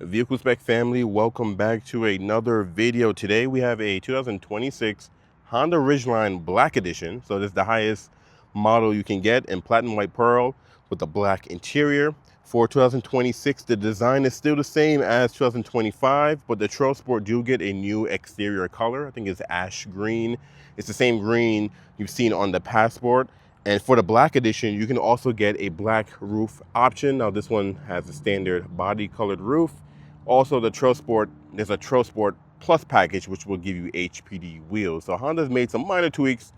Vehicle Spec family, welcome back to another video. Today we have a 2026 Honda Ridgeline Black Edition. So this is the highest model you can get in platinum white pearl with a black interior. For 2026, the design is still the same as 2025, but the Trail Sport do get a new exterior color. I think it's ash green. It's the same green you've seen on the Passport. And for the Black Edition, you can also get a black roof option. Now this one has a standard body colored roof. Also the Trail Sport, there's a Trail Sport Plus package which will give you HPD wheels. So Honda's made some minor tweaks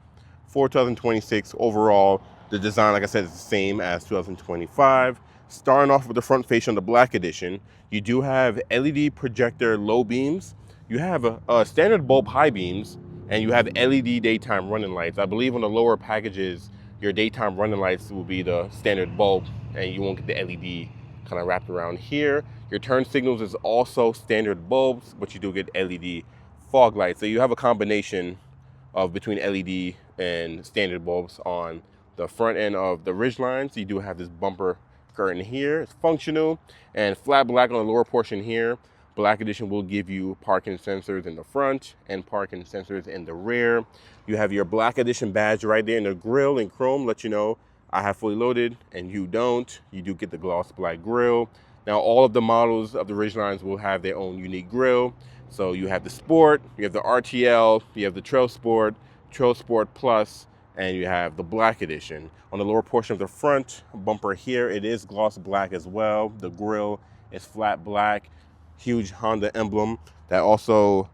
for 2026. Overall, the design, like I said, is the same as 2025. Starting off with the front face on the Black Edition, you do have LED projector low beams. You have a standard bulb high beams, and you have LED daytime running lights. I believe on the lower packages, your daytime running lights will be the standard bulb, and you won't get the LED kind of wrapped around here. Your turn signals is also standard bulbs, but you do get LED fog lights. So you have a combination of between LED and standard bulbs on the front end of the Ridgeline. So you do have this bumper curtain here. It's functional, and flat black on the lower portion here. Black Edition will give you parking sensors in the front and parking sensors in the rear. You have your Black Edition badge right there in the grille in chrome, let you know I have fully loaded and you don't. You do get the gloss black grille. Now all of the models of the Ridgelines will have their own unique grille. So you have the Sport, you have the RTL, you have the Trail Sport Plus, and you have the Black Edition. On the lower portion of the front bumper here, it is gloss black as well. The grille is flat black. Huge Honda emblem that also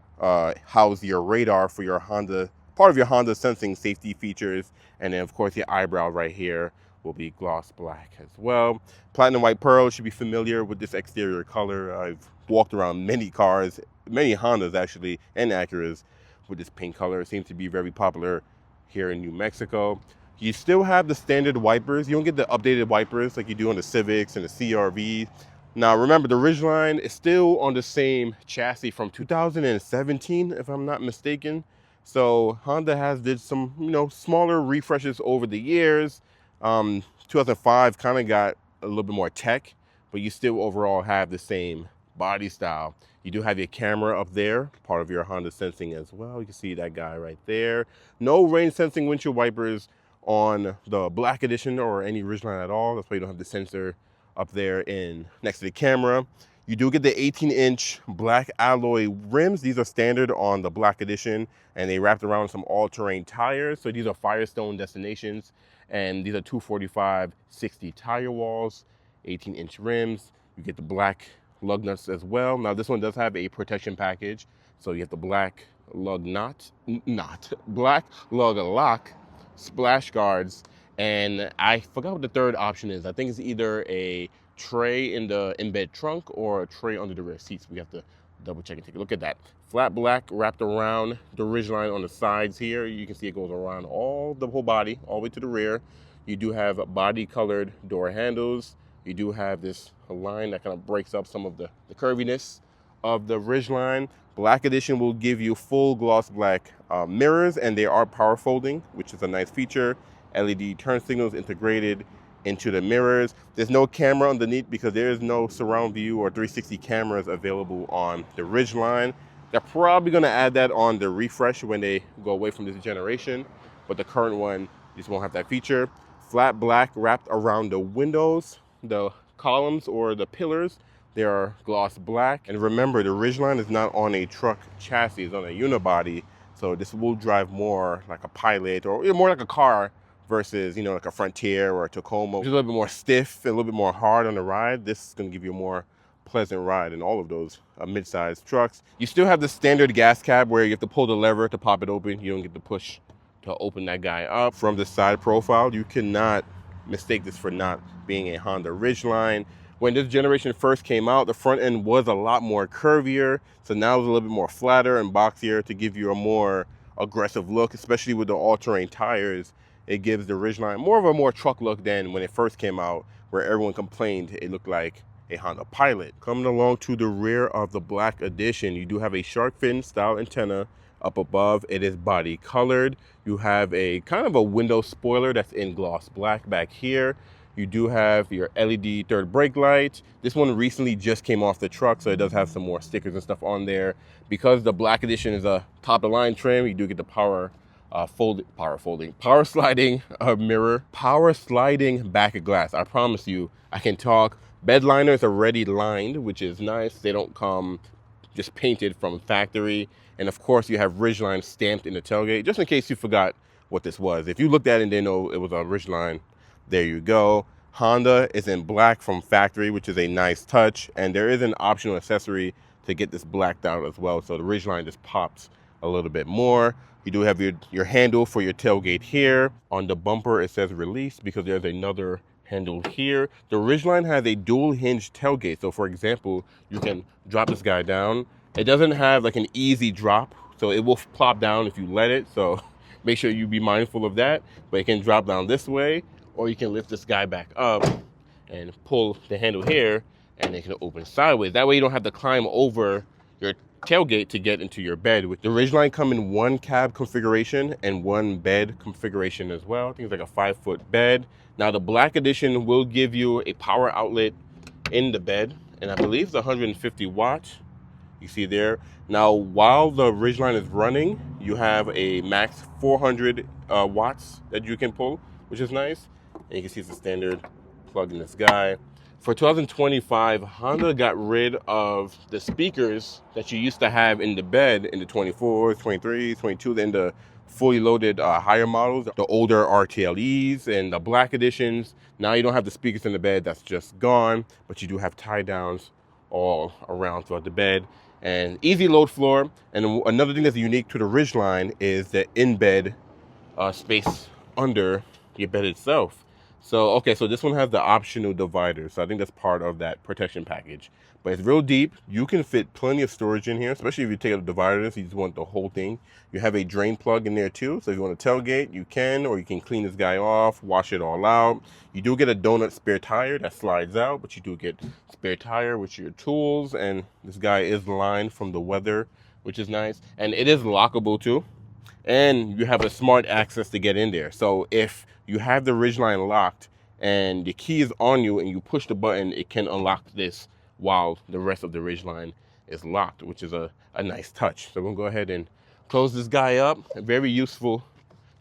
houses your radar for your Honda, part of your Honda sensing safety features. And then of course your eyebrow right here will be gloss black as well. Platinum white pearl, should be familiar with this exterior color. I've walked around many cars, many Hondas actually, and Acuras with this pink color. It seems to be very popular here in New Mexico. You still have the standard wipers. You don't get the updated wipers like you do on the Civics and the CRV. Now remember, the Ridgeline is still on the same chassis from 2017, if I'm not mistaken. So Honda has did some, smaller refreshes over the years. 2005 kind of got a little bit more tech, but you still overall have the same body style. You do have your camera up there, part of your Honda sensing as well. You can see that guy right there. No rain sensing windshield wipers on the Black Edition or any Ridgeline at all. That's why you don't have the sensor up there in next to the camera. You do get the 18-inch black alloy rims. These are standard on the Black Edition, and they wrapped around some all-terrain tires. So these are Firestone Destinations, and these are 245/60 tire walls, 18-inch rims. You get the black lug nuts as well. Now this one does have a protection package, so you have the black lug black lug lock, splash guards, and I forgot what the third option is. I think it's either a tray in the embed trunk or a tray under the rear seats. We have to double check and take a look at that. Flat black wrapped around the Ridgeline on the sides here. You can see it goes around the whole body, all the way to the rear. You do have body colored door handles. You do have this line that kind of breaks up some of the curviness of the Ridgeline. Black Edition will give you full gloss black mirrors, and they are power folding, which is a nice feature. LED turn signals integrated into the mirrors. There's no camera underneath because there is no surround view or 360 cameras available on the Ridgeline. They're probably going to add that on the refresh when they go away from this generation, but the current one just won't have that feature. Flat black wrapped around the windows, the columns or the pillars, they are gloss black. And remember, the Ridgeline is not on a truck chassis, it's on a unibody, so this will drive more like a Pilot or more like a car versus, like a Frontier or a Tacoma, which is a little bit more stiff and a little bit more hard on the ride. This is going to give you a more pleasant ride in all of those mid-sized trucks. You still have the standard gas cab where you have to pull the lever to pop it open. You don't get to push to open that guy up. From the side profile, you cannot mistake this for not being a Honda Ridgeline. When this generation first came out, the front end was a lot more curvier, so now it's a little bit more flatter and boxier to give you a more aggressive look, especially with the all-terrain tires. It gives the Ridgeline more of a more truck look than when it first came out, where everyone complained it looked like a Honda Pilot. Coming along to the rear of the Black Edition, you do have a shark fin style antenna up above. It is body colored. You have a kind of a window spoiler that's in gloss black back here. You do have your LED third brake light. This one recently just came off the truck, so it does have some more stickers and stuff on there. Because the Black Edition is a top of the line trim, you do get the power sliding mirror, power sliding back of glass. I promise you, I can talk. Bed liner is already lined, which is nice. They don't come just painted from factory. And of course, you have Ridgeline stamped in the tailgate, just in case you forgot what this was. If you looked at it and didn't know it was a Ridgeline, there you go. Honda is in black from factory, which is a nice touch. And there is an optional accessory to get this blacked out as well. So the Ridgeline just pops a little bit more. You do have your handle for your tailgate here. On the bumper, it says release because there's another handle here. The Ridgeline has a dual hinge tailgate. So for example, you can drop this guy down. It doesn't have like an easy drop, so it will plop down if you let it. So make sure you be mindful of that. But it can drop down this way, or you can lift this guy back up and pull the handle here, and it can open sideways. That way you don't have to climb over your tailgate to get into your bed. With the Ridgeline come in one cab configuration and one bed configuration as well. I think it's like a 5-foot bed. Now the Black Edition will give you a power outlet in the bed, and I believe it's 150 watts. You see there. Now while the Ridgeline is running, you have a max 400 watts that you can pull, which is nice. And you can see it's a standard plug in this guy. For 2025, Honda got rid of the speakers that you used to have in the bed in the 24s, 23s, 22s, and the fully loaded higher models, the older RTLEs and the Black Editions. Now you don't have the speakers in the bed, that's just gone, but you do have tie downs all around throughout the bed. And easy load floor. And another thing that's unique to the Ridgeline is the in-bed space under your bed itself. So, okay, so this one has the optional divider. So I think that's part of that protection package. But it's real deep. You can fit plenty of storage in here, especially if you take out the divider, so you just want the whole thing. You have a drain plug in there too. So if you want to tailgate, you can, or you can clean this guy off, wash it all out. You do get a donut spare tire that slides out, but you do get spare tire with your tools. And this guy is lined from the weather, which is nice. And it is lockable too. And you have a smart access to get in there. So if you have the Ridgeline locked and the key is on you and you push the button, it can unlock this while the rest of the Ridgeline is locked, which is a nice touch. So we're gonna go ahead and close this guy up. A very useful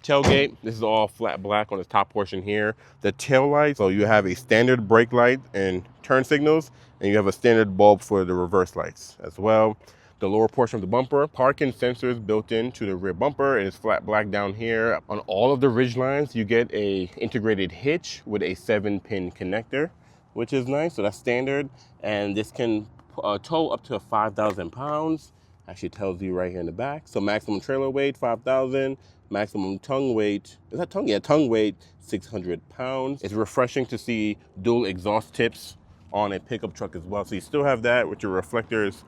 tailgate. This is all flat black on the top portion here. The tail light, so you have a standard brake light and turn signals, and you have a standard bulb for the reverse lights as well. The lower portion of the bumper, parking sensors built into the rear bumper. It is flat black down here. On all of the Ridgelines, you get a integrated hitch with a 7-pin connector, which is nice. So that's standard. And this can tow up to 5,000 pounds. Actually tells you right here in the back. So maximum trailer weight, 5,000. Maximum tongue weight, is that tongue? Yeah, tongue weight, 600 pounds. It's refreshing to see dual exhaust tips on a pickup truck as well. So you still have that with your reflectors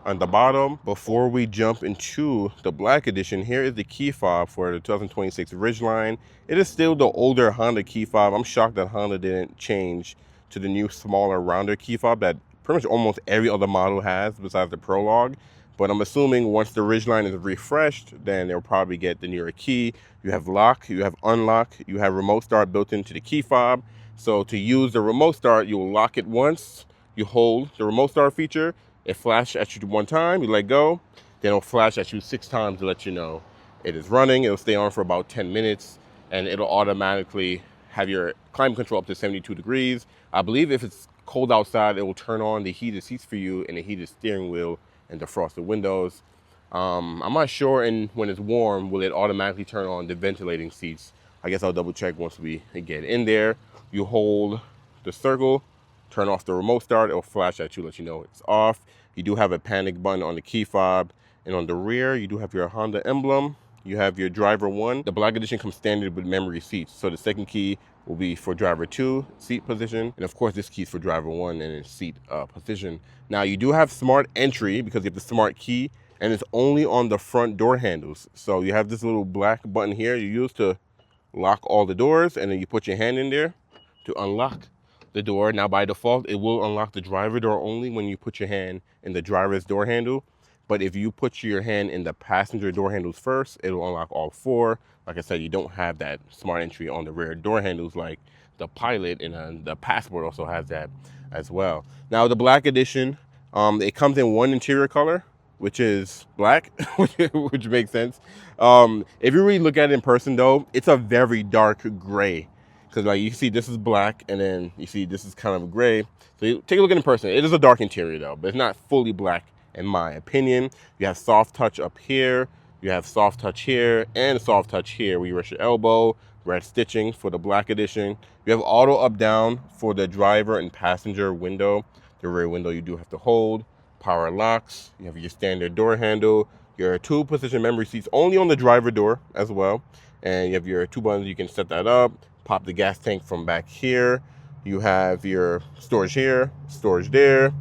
on the bottom. Before we jump into the Black Edition, here is the key fob for the 2026 Ridgeline. It is still the older Honda key fob. I'm shocked that Honda didn't change to the new, smaller, rounder key fob that pretty much almost every other model has besides the Prologue. But I'm assuming once the Ridgeline is refreshed, then they'll probably get the newer key. You have lock, you have unlock, you have remote start built into the key fob. So to use the remote start, you will lock it once, you hold the remote start feature, it flashes at you one time, you let go, then it'll flash at you 6 times to let you know it is running. It'll stay on for about 10 minutes, and it'll automatically have your climate control up to 72 degrees. I believe if it's cold outside, it will turn on the heated seats for you and the heated steering wheel and the frosted windows. I'm not sure, and when it's warm, will it automatically turn on the ventilating seats? I guess I'll double check once we get in there. You hold the circle, turn off the remote start, it'll flash at you, let you know it's off. You do have a panic button on the key fob, and on the rear, you do have your Honda emblem. You have your driver 1. The Black Edition comes standard with memory seats. So the second key will be for driver 2, seat position. And of course, this key is for driver 1 and its seat position. Now you do have smart entry because you have the smart key, and it's only on the front door handles. So you have this little black button here you use to lock all the doors, and then you put your hand in there to unlock the door. Now by default, it will unlock the driver door only when you put your hand in the driver's door handle. But if you put your hand in the passenger door handles first, it'll unlock all 4. Like I said, you don't have that smart entry on the rear door handles like the Pilot, and the Passport also has that as well. Now the Black Edition, it comes in one interior color, which is black, which makes sense. If you really look at it in person though, it's a very dark gray. Because like you see this is black, and then you see this is kind of gray. So you take a look at it in person. It is a dark interior though, but it's not fully black in my opinion. You have soft touch up here, you have soft touch here, and soft touch here where you rest your elbow. Red stitching for the Black Edition. You have auto up down for the driver and passenger window. The rear window you do have to hold. Power locks. You have your standard door handle. Your 2-position memory seats only on the driver door as well. And you have your 2 buttons. You can set that up. Pop the gas tank from back here. You have your storage here, storage there.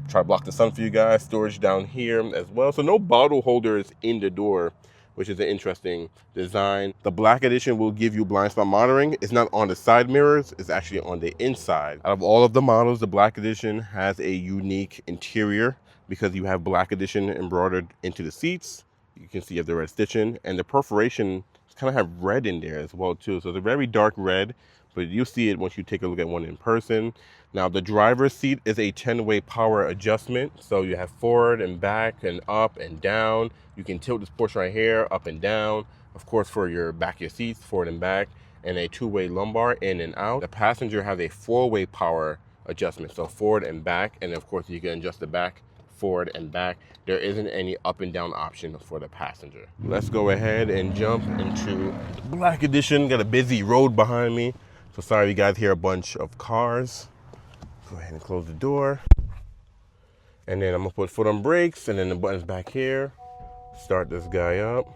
Try to block the sun for you guys. Storage down here as well. So no bottle holders in the door, which is an interesting design. The Black Edition will give you blind spot monitoring. It's not on the side mirrors, it's actually on the inside. Out of all of the models, the Black Edition has a unique interior because you have Black Edition embroidered into the seats. You can see you have the red stitching, and the perforation kind of have red in there as well too. So it's a very dark red, but you'll see it once you take a look at one in person. Now the driver's seat is a 10-way power adjustment. So you have forward and back and up and down. You can tilt this portion right here up and down. Of course, for your back, your seats, forward and back, and a 2-way lumbar in and out. The passenger has a 4-way power adjustment. So forward and back, and of course you can adjust the back, forward and back. There isn't any up and down option for the passenger. Let's go ahead and jump into the Black Edition. Got a busy road behind me, so sorry you guys hear a bunch of cars. Go ahead and close the door. And then I'm gonna put foot on brakes, and then the buttons back here. Start this guy up.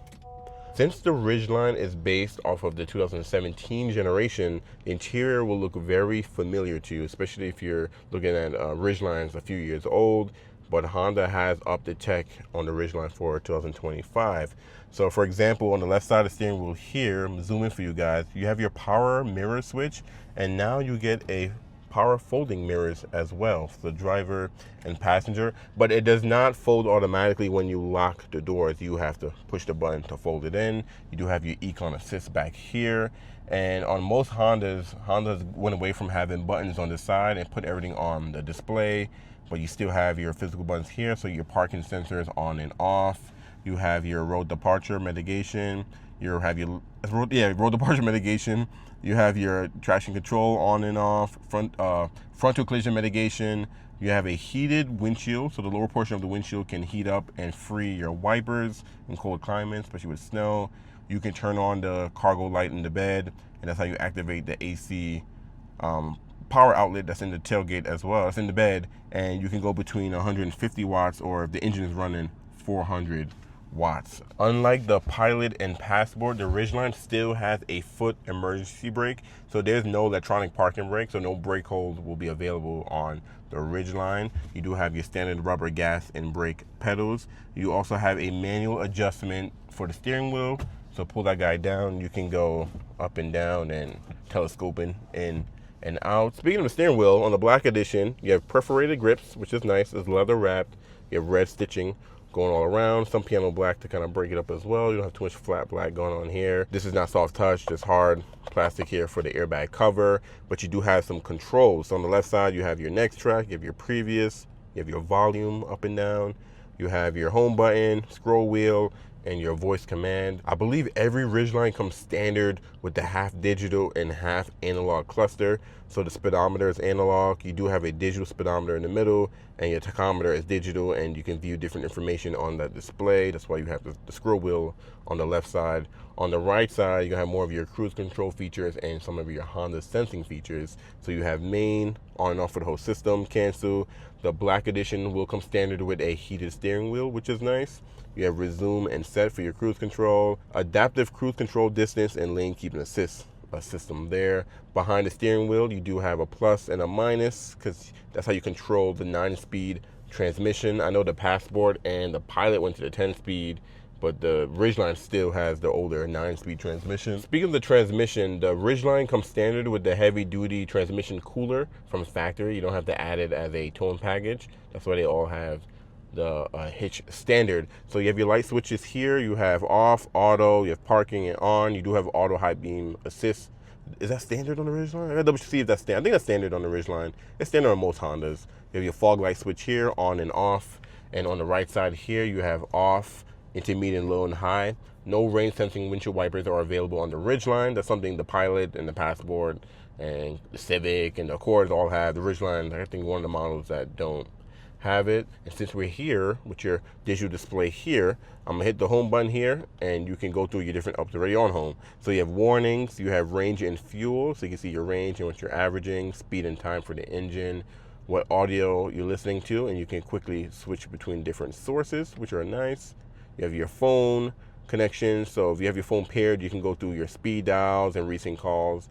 Since the Ridgeline is based off of the 2017 generation, the interior will look very familiar to you, especially if you're looking at Ridgelines a few years old. But Honda has upped the tech on the Ridgeline for 2025. So for example, on the left side of the steering wheel here, I'm zooming for you guys, you have your power mirror switch, and now you get a power folding mirrors as well for the driver and passenger, but it does not fold automatically when you lock the doors. You have to push the button to fold it in. You do have your Econ Assist back here, and on most Hondas went away from having buttons on the side and put everything on the display, but you still have your physical buttons here, so your parking sensors on and off. You have your road departure mitigation. You have your road departure mitigation. You have your traction control on and off, frontal collision mitigation. You have a heated windshield, so the lower portion of the windshield can heat up and free your wipers in cold climates, especially with snow. You can turn on the cargo light in the bed, and that's how you activate the AC power outlet that's in the tailgate as well. It's in the bed, and you can go between 150 watts, or if the engine is running, 400 watts. Unlike the Pilot and Passport, the Ridgeline still has a foot emergency brake, so there's no electronic parking brake, so no brake holds will be available on the Ridgeline. You do have your standard rubber gas and brake pedals. You also have a manual adjustment for the steering wheel, so pull that guy down, you can go up and down and telescoping in and out. Speaking of the steering wheel, on the Black Edition, you have perforated grips, which is nice. It's leather wrapped. You have red stitching going all around, some piano black to kind of break it up as well. You don't have too much flat black going on here. This is not soft touch, just hard plastic here for the airbag cover, but you do have some controls. So on the left side, you have your next track, you have your previous, you have your volume up and down, you have your home button, scroll wheel, and your voice command. I believe every Ridgeline comes standard with the half digital and half analog cluster. So the speedometer is analog. You do have a digital speedometer in the middle, and your tachometer is digital, and you can view different information on that display. That's why you have the scroll wheel on the left side. On the right side, you have more of your cruise control features and some of your Honda sensing features. So you have main, on and off for the whole system, cancel. The Black Edition will come standard with a heated steering wheel, which is nice. You have resume and set for your cruise control, adaptive cruise control distance, and lane keeping assist system there. Behind the steering wheel, you do have a plus and a minus, because that's how you control the 9-speed transmission. I know the Passport and the Pilot went to the 10-speed, but the Ridgeline still has the older 9-speed transmission. Speaking of the transmission, the Ridgeline comes standard with the heavy-duty transmission cooler from factory. You don't have to add it as a towing package. That's why they all have the hitch standard. So you have your light switches here. You have off, auto, you have parking, and on. You do have auto high beam assist Is that standard on the Ridgeline? I gotta double see if that's standard. I think that's standard on the Ridgeline. It's standard on most Hondas. You have your fog light switch here, on and off. And on the right side here, you have off, intermediate, low, and high. No rain sensing windshield wipers are available on the Ridgeline. That's something the Pilot and the Passport and the Civic and the Accords all have. The Ridgeline, I think, one of the models that don't have it. And since we're here with your digital display here, I'm gonna hit the home button here, and you can go through your different ups already on home. So you have warnings, you have range and fuel, so you can see your range and what you're averaging, speed and time for the engine, what audio you're listening to, and you can quickly switch between different sources, which are nice. You have your phone connection, so if you have your phone paired, you can go through your speed dials and recent calls.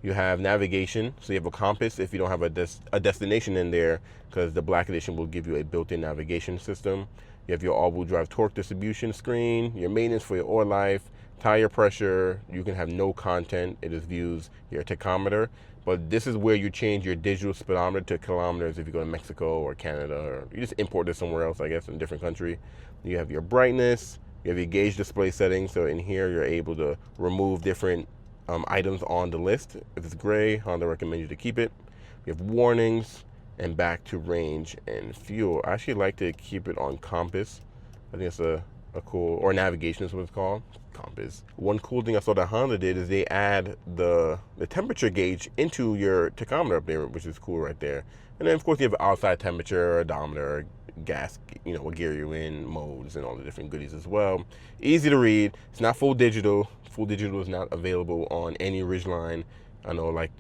You have navigation, so you have a compass if you don't have a destination in there, because the Black Edition will give you a built-in navigation system. You have your all-wheel drive torque distribution screen, your maintenance for your oil life, tire pressure. You can have no content. It just views your tachometer. But this is where you change your digital speedometer to kilometers if you go to Mexico or Canada, or you just import this somewhere else, I guess, in a different country. You have your brightness, you have your gauge display settings. So in here, you're able to remove different items on the list. If it's gray, Honda recommends you to keep it. You have warnings, and back to range and fuel. I actually like to keep it on compass. I think it's a cool, or navigation is what it's called, compass. One cool thing I saw that Honda did is they add the temperature gauge into your tachometer up there, which is cool right there. And then of course you have outside temperature, odometer, gas, what gear you're in, modes, and all the different goodies as well. Easy to read. It's not full digital. Full digital is not available on any Ridgeline. I know, like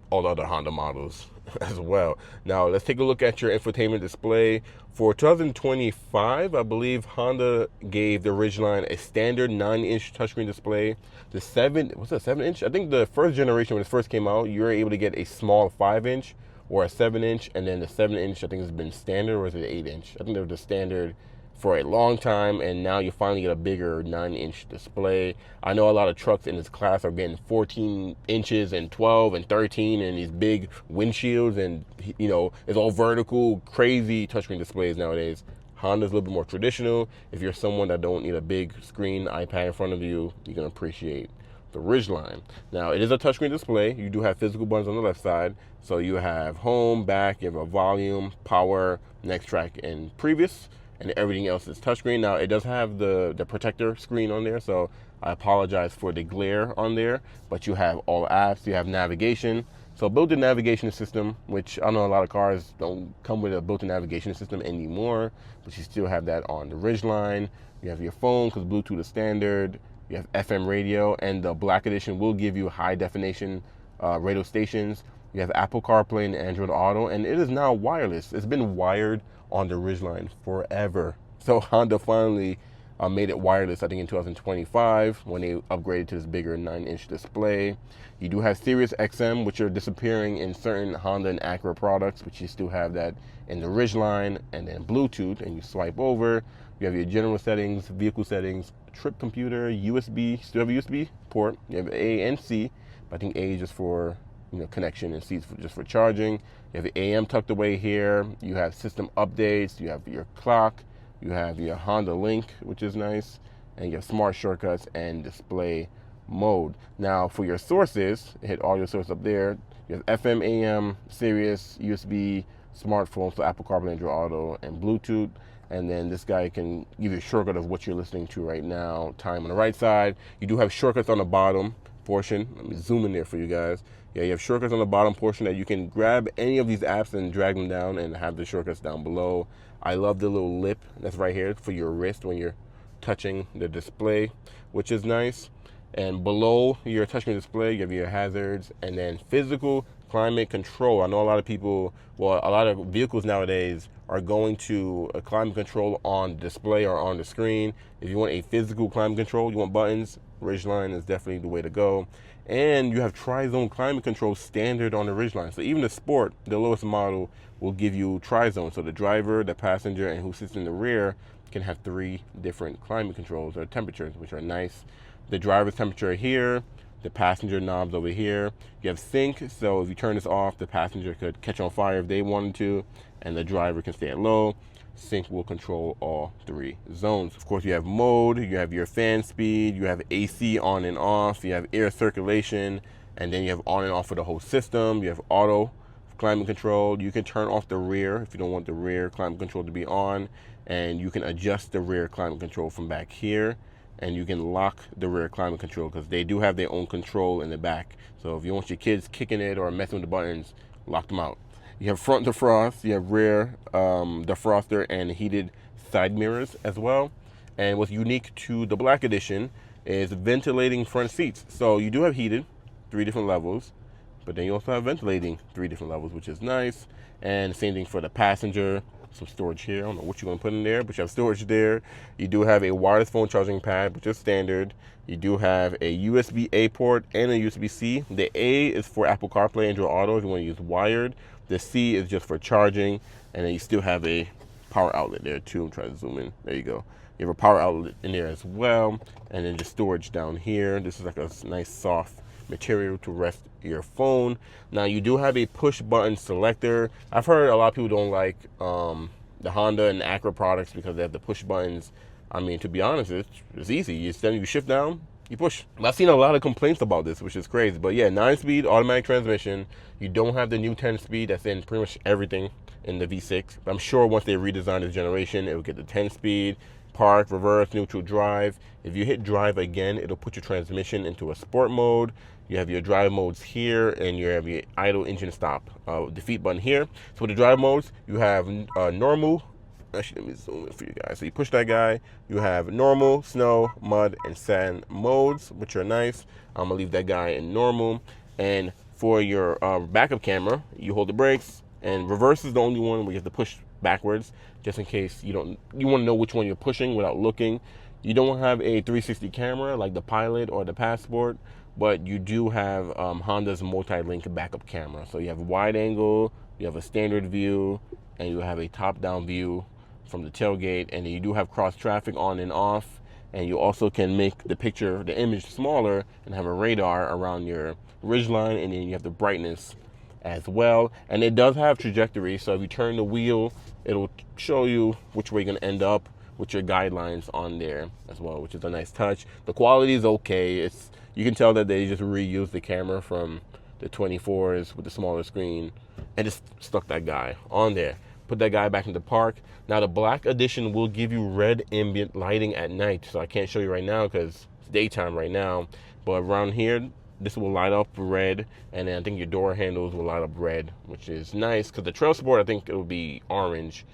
all the other Honda models as well. Now let's take a look at your infotainment display. For 2025, I believe Honda gave the Ridgeline a standard 9-inch touchscreen display. The 7-inch? I think the first generation, when it first came out, you were able to get a small 5-inch or a 7-inch, and then the 7-inch I think has been standard, or is it 8-inch? I think they were the standard for a long time, and now you finally get a bigger 9-inch display. I know a lot of trucks in this class are getting 14 inches and 12 and 13 and these big windshields, and it's all vertical, crazy touchscreen displays nowadays. Honda's a little bit more traditional. If you're someone that don't need a big screen iPad in front of you, you can appreciate the Ridgeline. Now it is a touchscreen display. You do have physical buttons on the left side. So you have home, back, you have a volume, power, next track, and previous. And everything else is touchscreen. Now it does have the protector screen on there, so I apologize for the glare on there, but you have all apps, you have navigation. So built-in navigation system, which I know a lot of cars don't come with a built-in navigation system anymore, but you still have that on the Ridgeline. You have your phone, because Bluetooth is standard. You have FM radio, and the Black Edition will give you high definition radio stations. You have Apple CarPlay and Android Auto, and it is now wireless. It's been wired on the Ridgeline forever. So Honda finally made it wireless, I think in 2025, when they upgraded to this bigger 9-inch display. You do have Sirius XM, which are disappearing in certain Honda and Acura products, but you still have that in the Ridgeline. And then Bluetooth, and you swipe over, you have your general settings, vehicle settings, trip computer, USB, still have a USB port. You have A and C, but I think A is just for connection, and C is just for charging. You have the AM tucked away here. You have system updates. You have your clock. You have your Honda Link, which is nice. And you have smart shortcuts and display mode. Now for your sources, hit all your sources up there. You have FM, AM, Sirius, USB, smartphone, so Apple CarPlay, Android Auto, and Bluetooth. And then this guy can give you a shortcut of what you're listening to right now. Time on the right side. You do have shortcuts on the bottom portion. Let me zoom in there for you guys. Yeah, you have shortcuts on the bottom portion that you can grab any of these apps and drag them down and have the shortcuts down below. I love the little lip that's right here for your wrist when you're touching the display, which is nice. And below your touchscreen display, you have your hazards, and then physical climate control. I know a lot of people, a lot of vehicles nowadays are going to a climate control on display or on the screen. If you want a physical climate control, you want buttons, Ridgeline is definitely the way to go. And you have tri-zone climate control standard on the Ridgeline. So even the Sport, the lowest model, will give you tri-zone. So the driver, the passenger, and who sits in the rear can have 3 different climate controls or temperatures, which are nice. The driver's temperature here, the passenger knobs over here. You have sync, so if you turn this off, the passenger could catch on fire if they wanted to, and the driver can stay at low. Sync will control all 3 zones. Of course, you have mode, you have your fan speed, you have AC on and off, you have air circulation, And then you have on and off for the whole system. You have auto climate control. You can turn off the rear if you don't want the rear climate control to be on, and you can adjust the rear climate control from back here, and you can lock the rear climate control because they do have their own control in the back. So if you want your kids kicking it or messing with the buttons, lock them out. You have front defrost, you have rear defroster, and heated side mirrors as well. And what's unique to the Black Edition is ventilating front seats. So you do have heated, 3 different levels, but then you also have ventilating 3 different levels, which is nice. And same thing for the passenger. Some storage here. I don't know what you're going to put in there, but you have storage there. You do have a wireless phone charging pad, which is standard. You do have a USB-A port and a USB-C. The A is for Apple CarPlay, Android Auto if you want to use wired. The C is just for charging, and then you still have a power outlet there too. I'm trying to zoom in. There you go. You have a power outlet in there as well, and then just storage down here. This is like a nice soft material to rest your phone. Now you do have a push button selector. I've heard a lot of people don't like the Honda and the Acura products because they have the push buttons. I mean, to be honest, it's easy. You shift down, you push. I've seen a lot of complaints about this, which is crazy. But yeah, 9-speed automatic transmission. You don't have the new 10-speed that's in pretty much everything in the V6. I'm sure once they redesign this generation, it will get the 10-speed. Park, reverse, neutral, drive. If you hit drive again, it'll put your transmission into a sport mode. You have your drive modes here, and you have your idle, engine stop, defeat button here. So with the drive modes, you have normal. Actually, let me zoom in for you guys. So you push that guy. You have normal, snow, mud, and sand modes, which are nice. I'm gonna leave that guy in normal. And for your backup camera, you hold the brakes, and reverse is the only one where you have to push backwards, just in case you want to know which one you're pushing without looking. You don't have a 360 camera like the Pilot or the Passport, but you do have Honda's multi-link backup camera. So you have a wide angle, you have a standard view, and you have a top-down view from the tailgate, and you do have cross traffic on and off, and you also can make the image smaller and have a radar around your ridgeline, and then you have the brightness as well. And it does have trajectory, so if you turn the wheel, it'll show you which way you're going to end up with your guidelines on there as well, which is a nice touch. The quality is okay. You can tell that they just reused the camera from the 24s with the smaller screen and just stuck that guy on there. Put that guy back into park. Now the Black Edition will give you red ambient lighting at night, so I can't show you right now because it's daytime right now, but around here this will light up red, and then I think your door handles will light up red, which is nice because the Trail Sport, I think it will be orange,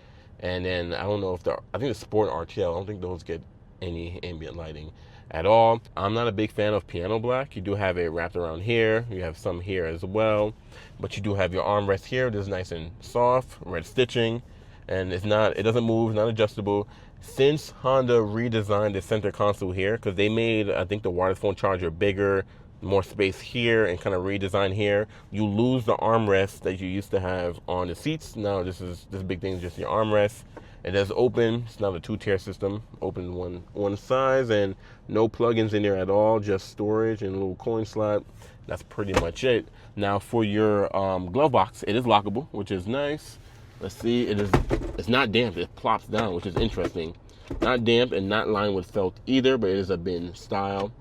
and then I don't know if I think the Sport RTL, I don't think those get any ambient lighting at all. I'm not a big fan of piano black. You do have it wrapped around here, you have some here as well, but you do have your armrest here. This is nice and soft, red stitching, and it doesn't move, it's not adjustable. Since Honda redesigned the center console here, because they made, I think, the wireless phone charger bigger, more space here, and kind of redesign here, you lose the armrest that you used to have on the seats. Now this big thing is just your armrest. It does open. It's not a 2-tier system. Open one size, and no plugins in there at all, just storage and a little coin slot. That's pretty much it. Now for your glove box, it is lockable, which is nice. Let's see, it's not damp. It plops down, which is interesting. Not damp and not lined with felt either, but it is a bin style.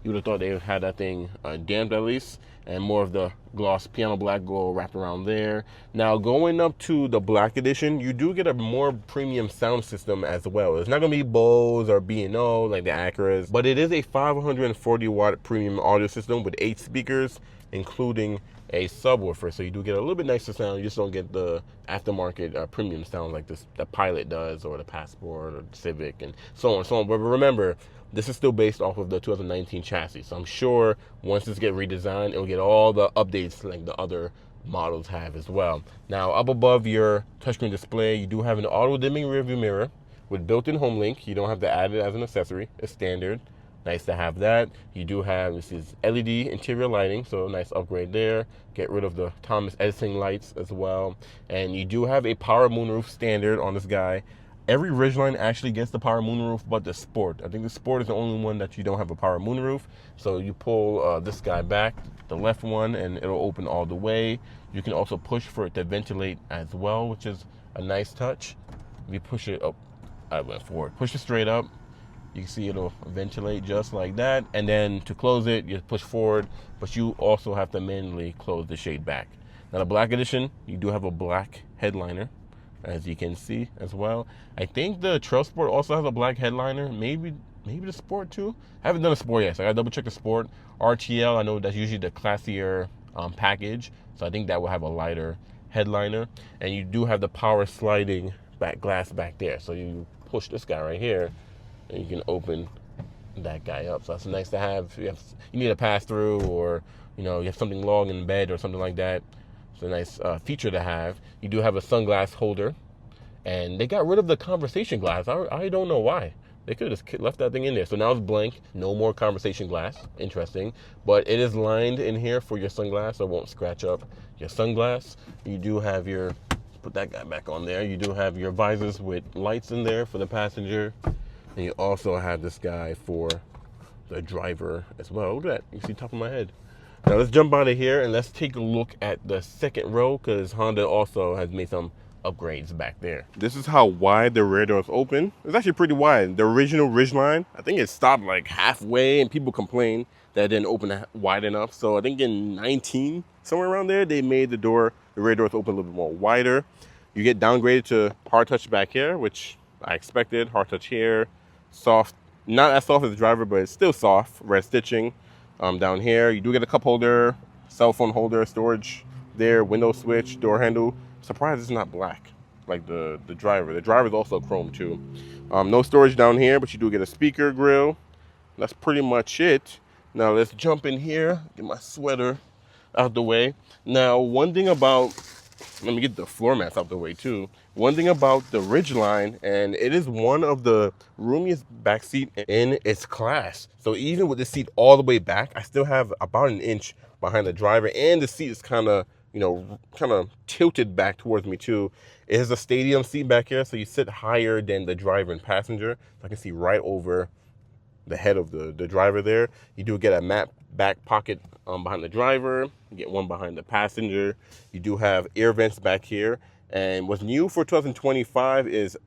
You would have thought they had that thing damped at least, and more of the gloss piano black gold wrapped around there. Now going up to the Black Edition, you do get a more premium sound system as well. It's not going to be Bose or B&O like the Acuras, but it is a 540 watt premium audio system with 8 speakers, including a subwoofer. So you do get a little bit nicer sound. You just don't get the aftermarket premium sound like the Pilot does, or the Passport or the Civic, and so on and so on. But remember, this is still based off of the 2019 chassis. So I'm sure once this gets redesigned, it will get all the updates like the other models have as well. Now, up above your touchscreen display, you do have an auto-dimming rearview mirror with built-in home link. You don't have to add it as an accessory. It's standard. Nice to have that. You do have, this is LED interior lighting, so nice upgrade there. Get rid of the Thomas Edison lights as well. And you do have a power moonroof standard on this guy. Every Ridgeline actually gets the power moonroof, but the Sport. I think the Sport is the only one that you don't have a power moonroof. So you pull this guy back, the left one, and it'll open all the way. You can also push for it to ventilate as well, which is a nice touch. If you push it up, I went forward. Push it straight up, You can see it'll ventilate just like that. And then to close it, you push forward, but you also have to manually close the shade back. Now the Black Edition, you do have a black headliner, as you can see as well. I think the Trail Sport also has a black headliner. Maybe the Sport too. I haven't done a Sport yet, so I gotta double check the Sport. RTL, I know that's usually the classier package, so I think that will have a lighter headliner. And you do have the power sliding back glass back there, so you push this guy right here and you can open that guy up. So that's nice to have. You need a pass through, or you have something long in bed or something like that. It's a nice feature to have. You do have a sunglass holder, and they got rid of the conversation glass. I don't know why. They could have just left that thing in there. So now it's blank, no more conversation glass. Interesting. But it is lined in here for your sunglass, so it won't scratch up your sunglass. You do have your, put that guy back on there. You do have your visors with lights in there for the passenger. And you also have this guy for the driver as well. Look at that. You can see top of my head. Now let's jump out of here and let's take a look at the second row, because Honda also has made some upgrades back there. This is how wide the rear doors open. It's actually pretty wide. The original Ridgeline, I think it stopped like halfway, and people complained that it didn't open wide enough. So I think in 19, somewhere around there, they made the rear doors open a little bit more wider. You get downgraded to hard touch back here, which I expected. Hard touch here, soft, not as soft as the driver, but it's still soft. Red stitching down here. You do get a cup holder, cell phone holder, storage there, window switch, door handle. Surprised it's not black like the driver. The driver is also chrome too. No storage down here, but you do get a speaker grill. That's pretty much it. Now let's jump in here, get my sweater out the way. Now one thing about, let me get the floor mats out the way too. One thing about the Ridgeline, and it is one of the roomiest back seat in its class. So even with the seat all the way back, I still have about an inch behind the driver, and the seat is kind of tilted back towards me too. It is a stadium seat back here, so you sit higher than the driver and passenger. So I can see right over the head of the driver there. You do get a matte back pocket behind the driver. You get one behind the passenger. You do have air vents back here. And what's new for 2025 is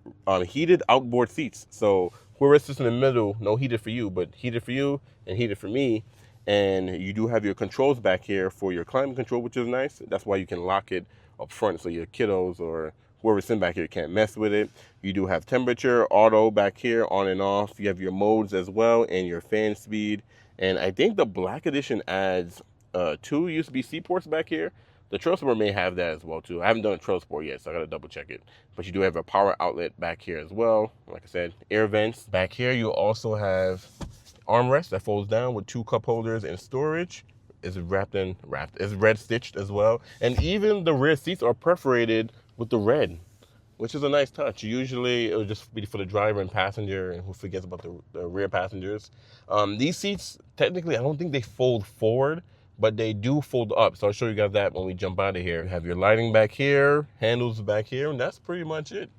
heated outboard seats. So whoever sits in the middle, no heated for you, but heated for you and heated for me. And you do have your controls back here for your climate control, which is nice. That's why you can lock it up front, so your kiddos or whoever's sitting back here can't mess with it. You do have temperature, auto back here, on and off. You have your modes as well, and your fan speed. And I think the Black Edition adds 2 USB-C ports back here. The Trail Sport may have that as well too. I haven't done a Trail Sport yet, so I gotta double check it. But you do have a power outlet back here as well. Like I said, air vents. Back here you also have armrest that folds down with 2 cup holders and storage. Is it's red stitched as well. And even the rear seats are perforated with the red, which is a nice touch. Usually it would just be for the driver and passenger, and who forgets about the rear passengers. These seats, technically, I don't think they fold forward, but they do fold up. So I'll show you guys that when we jump out of here. You have your lighting back here, handles back here, and that's pretty much it.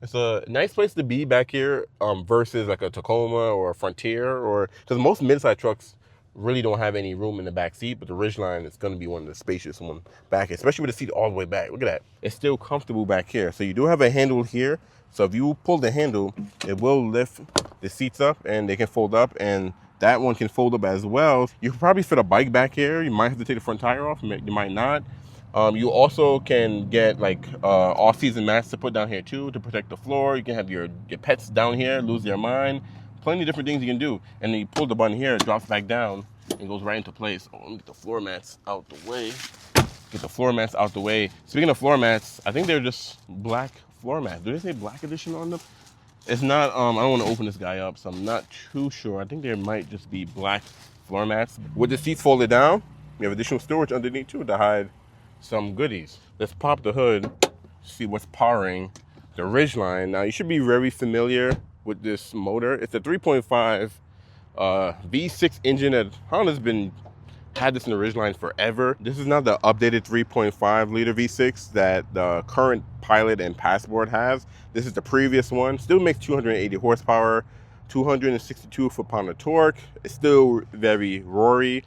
It's a nice place to be back here versus like a Tacoma or a Frontier, or because most midsize trucks really don't have any room in the back seat, but the Ridgeline is going to be one of the spacious one back here, especially with the seat all the way back. Look at that. It's still comfortable back here. So you do have a handle here. So if you pull the handle, it will lift the seats up and they can fold up, and that one can fold up as well. You can probably fit a bike back here. You might have to take the front tire off. You might not. You also can get like all-season mats to put down here too to protect the floor. You can have your pets down here lose their mind. Plenty of different things you can do. And then you pull the button here, it drops back down and goes right into place. Oh, let me get the floor mats out the way. Get the floor mats out the way. Speaking of floor mats, I think they're just black floor mats. Do they say Black Edition on them? It's not, I don't want to open this guy up, so I'm not too sure. I think there might just be black floor mats. With the seats folded down, we have additional storage underneath too to hide some goodies. Let's pop the hood, see what's powering the Ridgeline. Now you should be very familiar with this motor. It's a 3.5 V6 engine that Honda's had this in the Ridgeline forever. This is not the updated 3.5 liter V6 that the current Pilot and Passport has. This is the previous one. Still makes 280 horsepower, 262 foot-pound of torque. It's still very roary.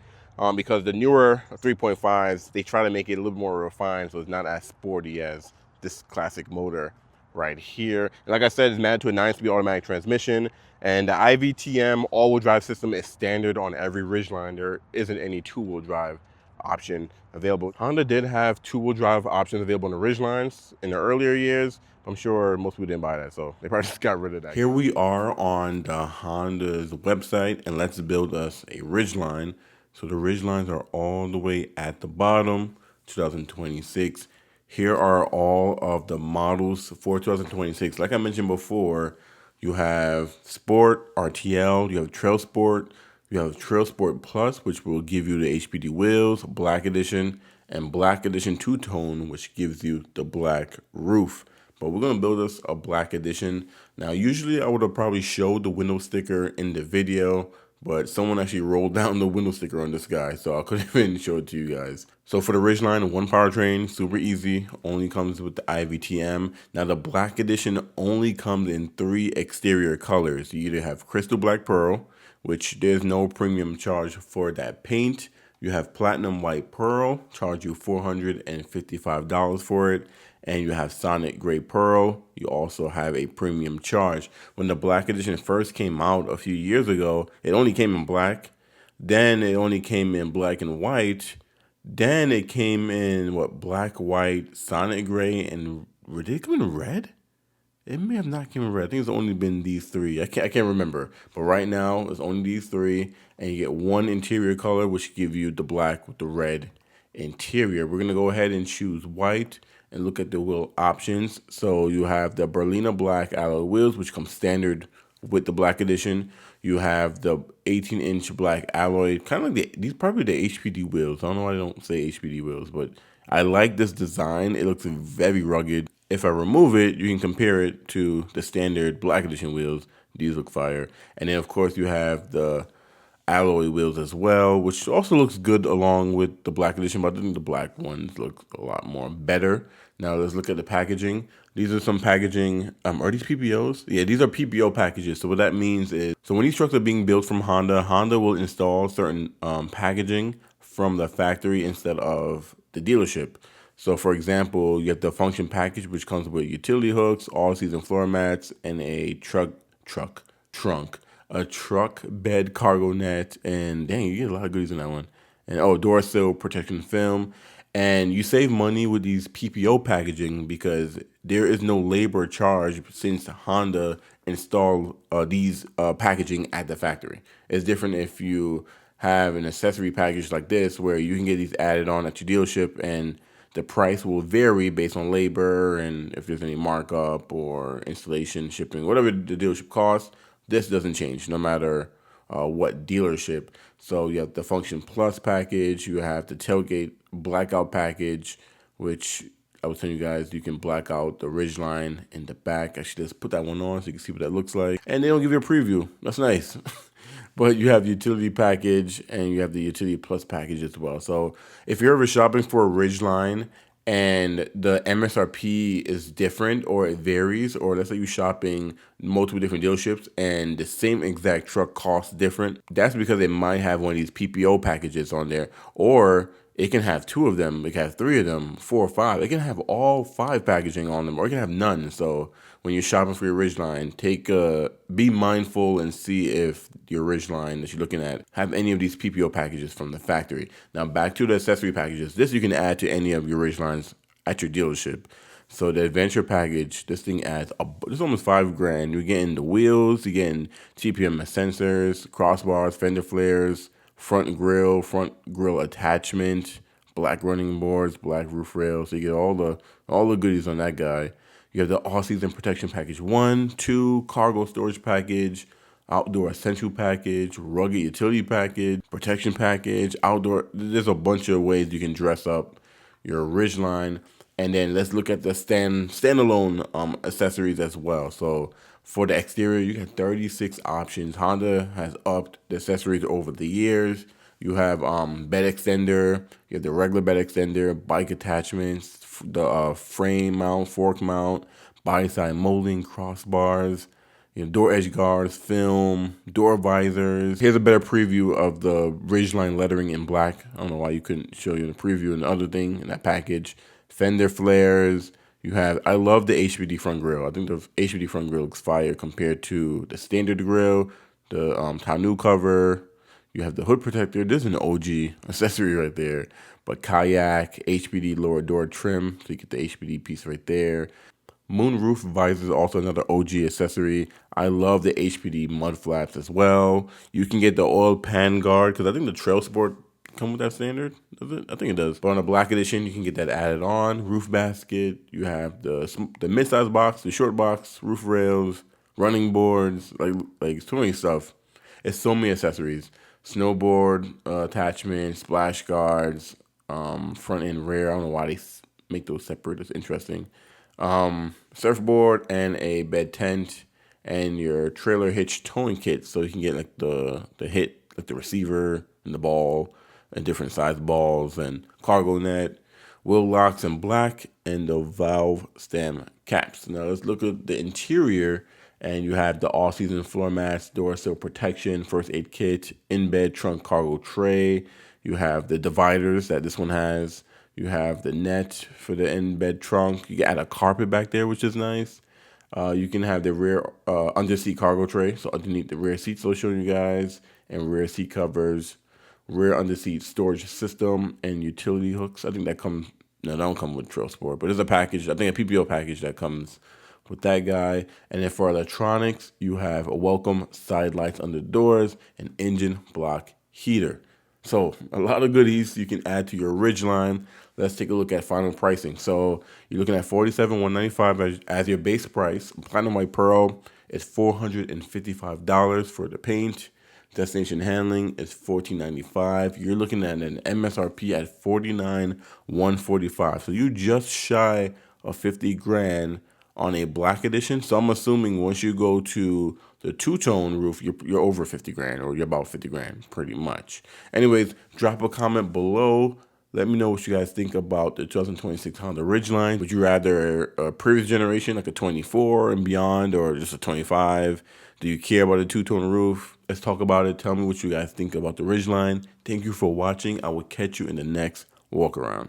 Because the newer 3.5s, they try to make it a little more refined, so it's not as sporty as this classic motor right here. And like I said, it's mounted to a 9-speed automatic transmission, and the IVTM all-wheel drive system is standard on every Ridgeline. There isn't any two-wheel drive option available. Honda did have two-wheel drive options available in the Ridgelines in the earlier years. I'm sure most people didn't buy that, so they probably just got rid of that. Here we are on the Honda's website, and let's build us a Ridgeline. So the Ridgelines are all the way at the bottom, 2026. Here are all of the models for 2026. Like I mentioned before, you have Sport, RTL, you have Trail Sport, you have Trail Sport Plus, which will give you the HPD wheels, Black Edition, and Black Edition two-tone, which gives you the black roof. But we're gonna build us a Black Edition. Now, usually I would have probably showed the window sticker in the video, but someone actually rolled down the window sticker on this guy, so I couldn't even show it to you guys. So for the Ridgeline, one powertrain, super easy, only comes with the IVTM. Now the Black Edition only comes in 3 exterior colors. You either have Crystal Black Pearl, which there's no premium charge for that paint. You have Platinum White Pearl, charge you $455 for it. And you have Sonic Gray Pearl. You also have a premium charge. When the Black Edition first came out a few years ago, it only came in black. Then it only came in black and white. Then it came in, black, white, Sonic Gray, and did it come in red? It may have not come in red. I think it's only been these 3. I can't remember. But right now, it's only these 3. And you get one interior color, which give you the black with the red interior. We're going to go ahead and choose white and look at the wheel options. So you have the Berlina Black alloy wheels, which come standard with the Black Edition. You have the 18-inch black alloy, kind of like these probably the HPD wheels. I don't know why I don't say HPD wheels, but I like this design. It looks very rugged. If I remove it, you can compare it to the standard Black Edition wheels. These look fire. And then, of course, you have the alloy wheels as well, which also looks good along with the Black Edition, but I think the black ones look a lot more better. Now let's look at the packaging. These are some packaging. Are these PPOs? Yeah, these are PPO packages. So what that means is, so when these trucks are being built from Honda, Honda will install certain packaging from the factory instead of the dealership. So for example, you have the function package, which comes with utility hooks, all-season floor mats, and a trunk bed cargo net, and dang, you get a lot of goodies in that one. And door sill protection film. And you save money with these PPO packaging because there is no labor charge since Honda installed these packaging at the factory. It's different if you have an accessory package like this where you can get these added on at your dealership, and the price will vary based on labor and if there's any markup or installation, shipping, whatever the dealership costs. This doesn't change no matter what dealership. So you have the Function Plus package. You have the tailgate blackout package, which I was telling you guys, you can black out the Ridgeline in the back. Actually, let's put that one on so you can see what that looks like. And they don't give you a preview. That's nice. But you have the utility package and you have the utility plus package as well. So if you're ever shopping for a Ridgeline and the MSRP is different or it varies, or let's say you're shopping multiple different dealerships and the same exact truck costs different, that's because it might have one of these PPO packages on there, or it can have 2 of them, it can have 3 of them, 4 or 5. It can have all 5 packaging on them, or it can have none. So when you're shopping for your Ridgeline, be mindful and see if your Ridgeline that you're looking at have any of these PPO packages from the factory. Now back to the accessory packages. This you can add to any of your Ridgelines at your dealership. So the adventure package, this thing adds it's almost $5,000. You're getting the wheels, you're getting TPM sensors, crossbars, fender flares, front grill attachment, black running boards, black roof rails. So you get all the goodies on that guy. You have the all-season protection package 1, 2, cargo storage package, outdoor essential package, rugged utility package, protection package, outdoor. There's a bunch of ways you can dress up your Ridgeline. And then let's look at the standalone accessories as well. So for the exterior, you have 36 options. Honda has upped the accessories over the years. You have bed extender, you have the regular bed extender, bike attachments, the frame mount, fork mount, body side molding, crossbars, door edge guards, film, door visors. Here's a better preview of the Ridgeline lettering in black. I don't know why you couldn't show you the preview and the other thing in that package. Fender flares, You have, I love the HPD front grille. I think the HPD front grille looks fire compared to the standard grille, the tonneau cover. You have the hood protector. This is an OG accessory right there. But kayak, HPD lower door trim, so you get the HPD piece right there. Moonroof visor is also another OG accessory. I love the HPD mud flaps as well. You can get the oil pan guard, because I think the Trail Sport come with that standard, does it? I think it does. But on the Black Edition, you can get that added on. Roof basket. You have the midsize box, the short box, roof rails, running boards, like so many stuff. It's so many accessories. Snowboard attachment, splash guards, front and rear. I don't know why they make those separate. It's interesting. Surfboard and a bed tent and your trailer hitch towing kit, so you can get like the hit, like the receiver and the ball and different size balls and cargo net, wheel locks in black, and the valve stem caps. Now let's look at the interior, and you have the all-season floor mats, door sill protection, first aid kit, in-bed trunk cargo tray. You have the dividers that this one has. You have the net for the in-bed trunk. You can add a carpet back there, which is nice. You can have the rear under-seat cargo tray, so underneath the rear seats, so I'll show you guys, and rear seat covers, rear under-seat storage system, and utility hooks. I think that comes, no, that don't come with Trail Sport, but there's a package, I think a PPO package that comes with that guy. And then for electronics, you have a welcome side lights under the doors, an engine block heater. So a lot of goodies you can add to your Ridgeline. Let's take a look at final pricing. So you're looking at $47,195 as your base price. Platinum White Pearl is $455 for the paint. Destination handling is $14.95. You're looking at an MSRP at $49,145. So you just shy of 50 grand on a Black Edition. So I'm assuming once you go to the two-tone roof, you're over 50 grand, or you're about 50 grand pretty much. Anyways, drop a comment below. Let me know what you guys think about the 2026 Honda Ridgeline. Would you rather a previous generation, like a 24 and beyond, or just a 25? Do you care about a two-tone roof? Let's talk about it. Tell me what you guys think about the Ridgeline. Thank you for watching. I will catch you in the next walk around.